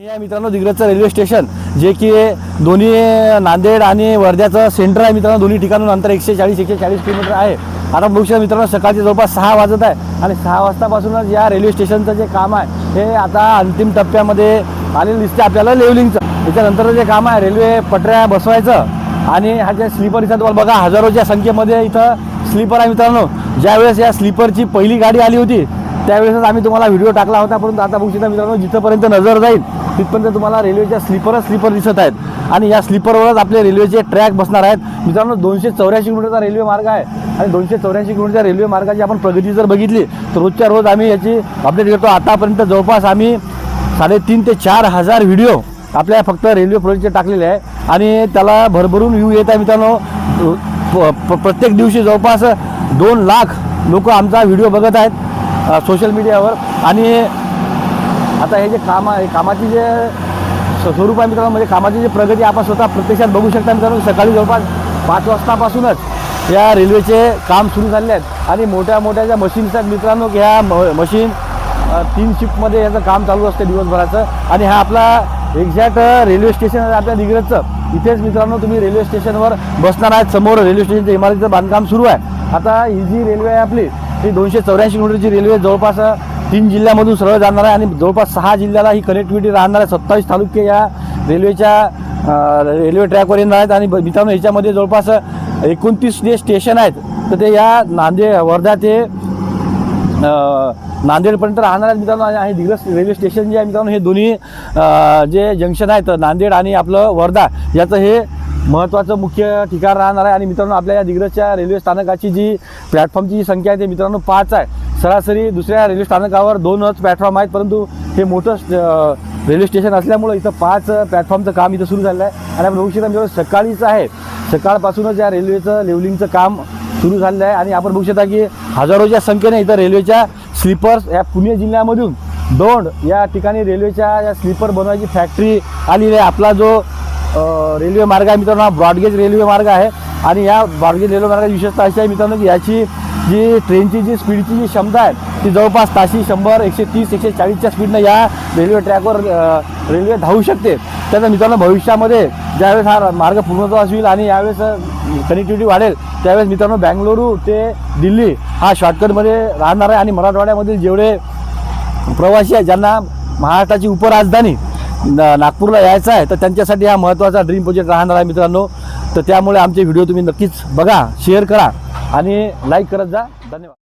हे आहे मित्रांनो दिग्रजचं रेल्वे स्टेशन, जे की दोन्ही नांदेड आणि वर्ध्याचं सेंटर आहे मित्रांनो. दोन्ही ठिकाणून अंतर 140 किलोमीटर आहे. आता बघू शकता मित्रांनो, सकाळचे जवळपास 6 वाजत आहे आणि 6 वाजतापासूनच या रेल्वे स्टेशनचं जे काम आहे हे आता अंतिम टप्प्यामध्ये आलेलं दिसते आपल्याला लेवलिंगचं. त्याच्यानंतर जे काम आहे रेल्वे पटऱ्या बसवायचं आणि हा जे स्लीपर इथं तुम्हाला बघा हजारोच्या संख्येमध्ये इथं स्लीपर आहे मित्रांनो. ज्यावेळेस या स्लीपरची पहिली गाडी आली होती त्यावेळेसच आम्ही तुम्हाला व्हिडिओ टाकला होता, परंतु आता बघू शकता मित्रांनो जिथपर्यंत नजर जाईल तिथपर्यंत तुम्हाला रेल्वेच्या स्लीपर दिसत आहेत आणि या स्लीपरवरच आपले रेल्वेचे ट्रॅक बसणार आहेत मित्रांनो. 284 किलोमीटरचा रेल्वे मार्ग आहे आणि 284 किलोमीटरच्या रेल्वे मार्गाची आपण प्रगती जर बघितली तर रोजच्या रोज आम्ही याची अपडेट करतो. आतापर्यंत जवळपास आम्ही 3,500 ते 4,000 व्हिडिओ आपल्या फक्त रेल्वे प्रोजेक्टचे टाकलेले आहे आणि त्याला भरभरून व्ह्यू येत आहे मित्रांनो. प्रत्येक दिवशी जवळपास 2 लाख लोक आमचा व्हिडिओ बघत आहेत सोशल मीडियावर. आणि आता हे जे कामाची जे स्वरूप आहे मित्रांनो, म्हणजे कामाची जी प्रगती आपण स्वतः प्रत्यक्षात बघू शकता मित्रांनो. सकाळी जवळपास 5 वाजतापासूनच या रेल्वेचे काम सुरू झाले आहेत आणि मोठ्या मोठ्या ज्या मशीन्स आहेत मित्रांनो, ह्या मशीन 3 शिफ्टमध्ये याचं काम चालू असते दिवसभराचं. आणि हा आपला एक्झॅक्ट रेल्वे स्टेशन आहे आपल्या दिग्रजचं. इथेच मित्रांनो तुम्ही रेल्वे स्टेशनवर बसणार आहेत. समोर रेल्वे स्टेशनच्या इमारतीचं बांधकाम सुरू आहे. आता ही जी रेल्वे आहे आपली ही 284 किलोमीटरची रेल्वे जवळपास 3 जिल्ह्यामधून सरळ जाणार आहे आणि जवळपास 6 जिल्ह्याला ही कनेक्टिव्हिटी राहणार आहे. 27 तालुके या रेल्वे ट्रॅकवर येणार आहेत आणि मित्रांनो याच्यामध्ये जवळपास 29 जे स्टेशन आहेत तर ते या वर्धा ते नांदेडपर्यंत राहणार आहेत मित्रांनो. आणि दिग्रज रेल्वे स्टेशन जे आहे मित्रांनो हे दोन्ही जे जंक्शन आहेत नांदेड आणि आपलं वर्धा याचं हे महत्त्वाचं मुख्य ठिकाण राहणार आहे. आणि मित्रांनो आपल्या या दिग्रजच्या रेल्वे स्थानकाची जी प्लॅटफॉर्मची जी संख्या आहे ते मित्रांनो 5 आहे. सरासरी दुसऱ्या रेल्वे स्थानकावर 2च प्लॅटफॉर्म आहेत, परंतु हे मोठं रेल्वे स्टेशन असल्यामुळं इथं 5 प्लॅटफॉर्मचं काम इथं सुरू झालं आहे. आणि आपण बघू शकता मित्रांनो सकाळीच आहे, सकाळपासूनच या रेल्वेचं लेवलिंगचं काम सुरू झालेलं आहे. आणि आपण बघू शकता की हजारोच्या संख्येने इथं रेल्वेच्या स्लीपर्स या पुणे जिल्ह्यामधून दौंड या ठिकाणी रेल्वेच्या या स्लीपर बनवायची फॅक्टरी आलेली आहे. आपला जो रेल्वे मार्ग आहे मित्रांनो हा ब्रॉडगेज रेल्वे मार्ग आहे आणि या ब्रॉडगेज रेल्वे मार्गाची विशेषता अशी आहे मित्रांनो की याची जी ट्रेनची जी स्पीडची जी क्षमता आहे ती जवळपास ताशी 100, 130, 140च्या स्पीडनं या रेल्वे ट्रॅकवर रेल्वे धावू शकते. त्याचा मित्रांनो भविष्यामध्ये ज्यावेळेस हा मार्ग पूर्णत्वास होईल आणि यावेळेस कनेक्टिव्हिटी वाढेल त्यावेळेस मित्रांनो बँगलोरू ते दिल्ली हा शॉर्टकटमध्ये राहणार आहे. आणि मराठवाड्यामधील जेवढे प्रवासी आहेत ज्यांना महाराष्ट्राची उपराजधानी नागपूरला यायचं आहे तर त्यांच्यासाठी हा महत्त्वाचा ड्रीम प्रोजेक्ट राहणार आहे मित्रांनो. तर त्यामुळे आमचे व्हिडिओ तुम्ही नक्कीच बघा, शेअर करा आणि लाईक करत जा. धन्यवाद.